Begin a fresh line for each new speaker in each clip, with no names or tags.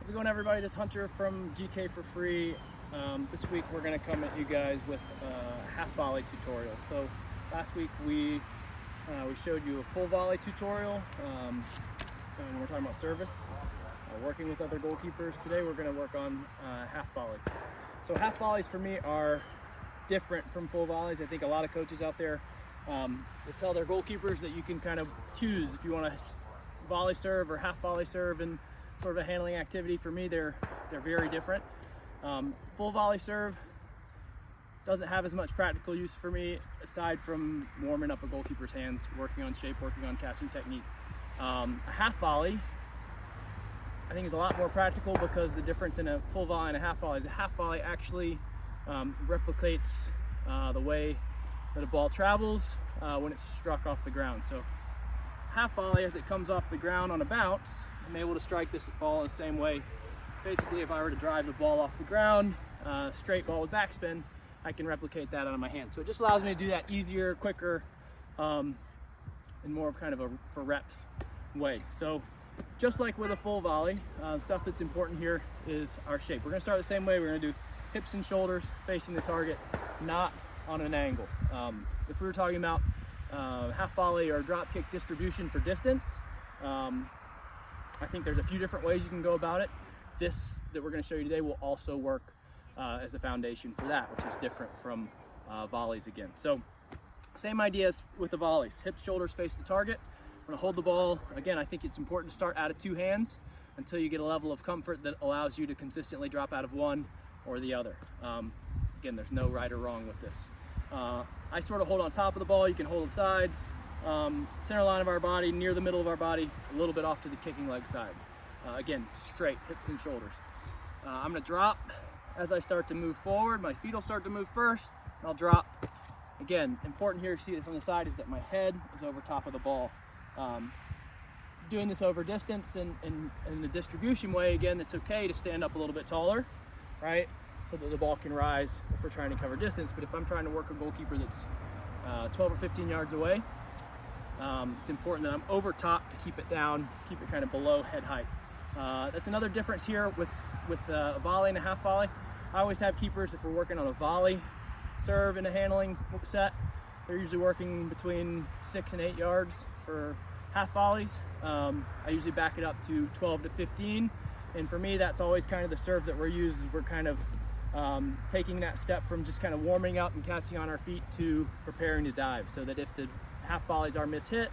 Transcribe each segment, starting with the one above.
How's it going, everybody? This is Hunter from GK4FREE. This week we're going to come at you guys with a half volley tutorial. So last week we showed you a full volley tutorial and we're talking about service, working with other goalkeepers. Today we're going to work on half volleys. So half volleys for me are different from full volleys. I think a lot of coaches out there will tell their goalkeepers that you can kind of choose if you want to volley serve or half volley serve and sort of a handling activity. For me, they're very different. Full volley serve doesn't have as much practical use for me aside from warming up a goalkeeper's hands, working on shape, working on catching technique. A half volley I think is a lot more practical because the difference in a full volley and a half volley is a half volley actually replicates the way that a ball travels when it's struck off the ground. So half volley, as it comes off the ground on a bounce, I'm able to strike this ball in the same way. Basically, if I were to drive the ball off the ground, straight ball with backspin, I can replicate that out of my hand. So it just allows me to do that easier, quicker, and more of kind of a for reps way. So just like with a full volley, stuff that's important here is our shape. We're gonna start the same way. We're gonna do hips and shoulders facing the target, not on an angle. If we were talking about half volley or drop kick distribution for distance, I think there's a few different ways you can go about it. This that we're going to show you today will also work as a foundation for that, which is different from volleys again. So same ideas with the volleys. Hips, shoulders face the target. I'm going to hold the ball. Again, I think it's important to start out of two hands until you get a level of comfort that allows you to consistently drop out of one or the other. Again, there's no right or wrong with this. I sort of hold on top of the ball. You can hold the sides, center line of our body, near the middle of our body, a little bit off to the kicking leg side. Again, straight, hips and shoulders. I'm going to drop as I start to move forward. My feet will start to move first, and I'll drop. Again, important here to see it from the side is that my head is over top of the ball. Doing this over distance and in the distribution way, again, it's okay to stand up a little bit taller, right? So that the ball can rise if we're trying to cover distance. But if I'm trying to work a goalkeeper that's 12 or 15 yards away, it's important that I'm over top to keep it down, keep it kind of below head height. That's another difference here with a volley and a half volley. I always have keepers, if we're working on a volley serve in a handling set, they're usually working between 6 and 8 yards for half volleys. I usually back it up to 12 to 15. And for me, that's always kind of the serve that we're using. We're kind of taking that step from just kind of warming up and catching on our feet to preparing to dive, so that if the half volleys are mishit,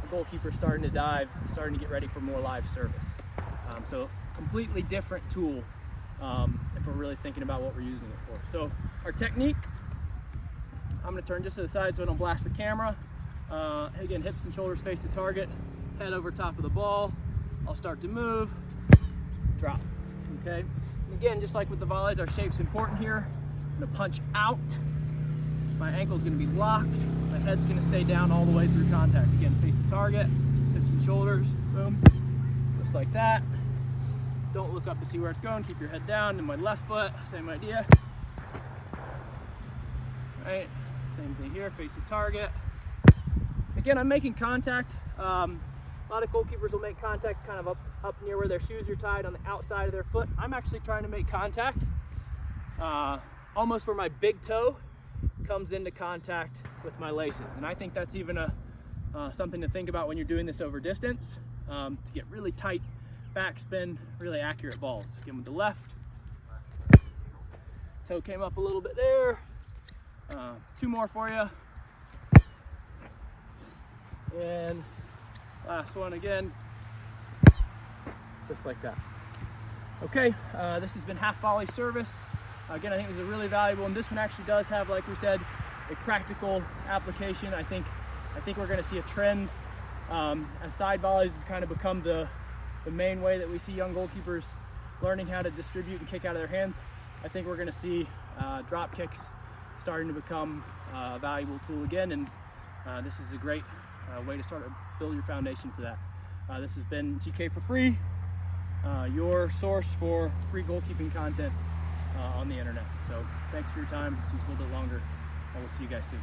the goalkeeper's starting to dive, starting to get ready for more live service. So completely different tool if we're really thinking about what we're using it for. So our technique, I'm going to turn just to the side so I don't blast the camera. Again, hips and shoulders face the target, head over top of the ball. I'll start to move, drop, okay? And again, just like with the volleys, our shape's important here. I'm going to punch out. My ankle's going to be locked. My head's going to stay down all the way through contact. Again, face the target, hips and shoulders, boom, just like that. Don't look up to see where it's going. Keep your head down. And my left foot, same idea. Right, same thing here, face the target. Again, I'm making contact. A lot of goalkeepers will make contact kind of up near where their shoes are tied on the outside of their foot. I'm actually trying to make contact almost where my big toe comes into contact with my laces. And I think that's even something to think about when you're doing this over distance, to get really tight backspin, really accurate balls. Again, with the left, toe came up a little bit there. Two more for you. And last one again, just like that. Okay, this has been half volley service. Again, I think this is really valuable, and this one actually does have, like we said, a practical application. I think we're going to see a trend as side volleys have kind of become the main way that we see young goalkeepers learning how to distribute and kick out of their hands. I think we're going to see drop kicks starting to become a valuable tool again, and this is a great way to sort of build your foundation for that. This has been GK4FREE, your source for free goalkeeping content on the internet. So thanks for your time. This was a little bit longer, and we'll see you guys soon.